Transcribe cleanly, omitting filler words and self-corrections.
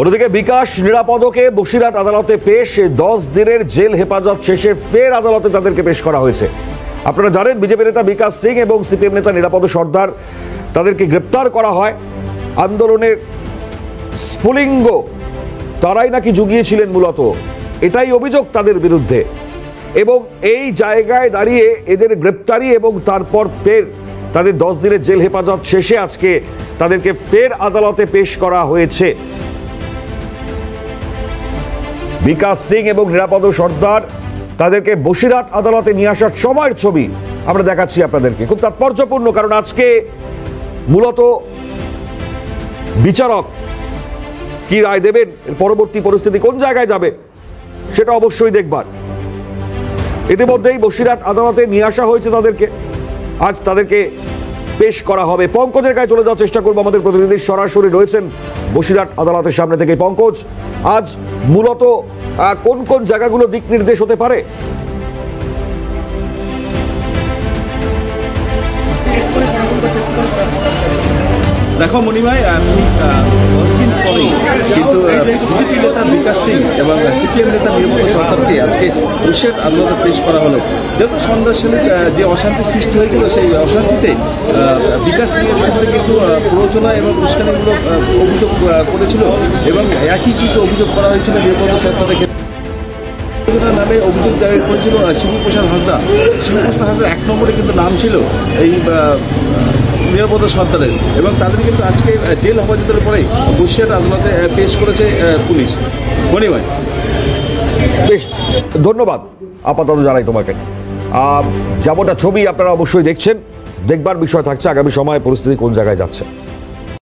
অন্যদিকে বিকাশ নিরাপদকে বসিরহাট আদালতে পেশ, 10 দিনের জেল হেফাজত শেষে ফের আদালতে তাদেরকে পেশ করা হয়েছে। আপনারা জানেন বিজেপি নেতা বিকাশ সিং এবং সিপিএম নেতা নিরাপদ সর্দার তাদেরকে গ্রেপ্তার করা হয়। আন্দোলনের স্ফুলিঙ্গ তারাই নাকি জুগিয়েছিলেন, মূলত এটাই অভিযোগ তাদের বিরুদ্ধে। এবং এই জায়গায় দাঁড়িয়ে এদের গ্রেপ্তারি এবং তারপর ফের তাদের 10 দিনের জেল হেফাজত শেষে আজকে তাদেরকে ফের আদালতে পেশ করা হয়েছে। বিকাশ সিং এবং নিরাপদ সর্দার তাদেরকে বসিরহাট আদালতে নিয়ে আসার সময়ের ছবি আমরা দেখাচ্ছি আপনাদেরকে। খুব তাৎপর্যপূর্ণ, কারণ আজকে মূলত বিচারক কি রায় দেবেন, পরবর্তী পরিস্থিতি কোন জায়গায় যাবে সেটা অবশ্যই দেখবার। ইতিমধ্যেই বসিরহাট আদালতে নিয়ে আসা হয়েছে তাদেরকে, আজ তাদেরকে পেশ করা হবে। পঙ্কজের কাছে চলে যাওয়ার চেষ্টা করবো, আমাদের প্রতিনিধি সরাসরি রয়েছেন বসিরহাট আদালতের সামনে থেকে। পঙ্কজ, আজ মূলত কোন কোন জায়গাগুলো দিক নির্দেশ হতে পারে? দেখো মণিভাই, 10 দিন পরেই কিন্তু বিজেপি নেতা বিকাশ সিং এবং সিপিএম নেতা নিরাপদ সরকারকে আজকে বসিরহাট আদালতে পেশ করা হলো। যেহেতু সন্ধ্যাশালীর যে অশান্তি সৃষ্টি হয়েছিল, সেই অশান্তিতে বিকাশ সিংয়ের ক্ষেত্রে কিন্তু প্ররোচনা এবং উস্কানিমূলক অভিযোগ করেছিল এবং একই কিন্তু অভিযোগ করা হয়েছিল নিরাপদ সরকারের ক্ষেত্রে। নামে অভিযোগ দায়ের করেছিল শিবপ্রসাদ হাঁসদা। শিবপ্রসাদ হাঁসদার 1 নম্বরে কিন্তু নাম ছিল এই নিরাপদ সরকারের, এবং তাদের কিন্তু আজকে জেল হেফাজতের পরে বসিরহাট আদালতে পেশ করেছে পুলিশ। মণিভাই, বেশ ধন্যবাদ আপাতত জানাই তোমাকে। যেমনটা ছবি আপনারা অবশ্যই দেখছেন, দেখবার বিষয় থাকছে আগামী সময়ে পরিস্থিতি কোন জায়গায় যাচ্ছে।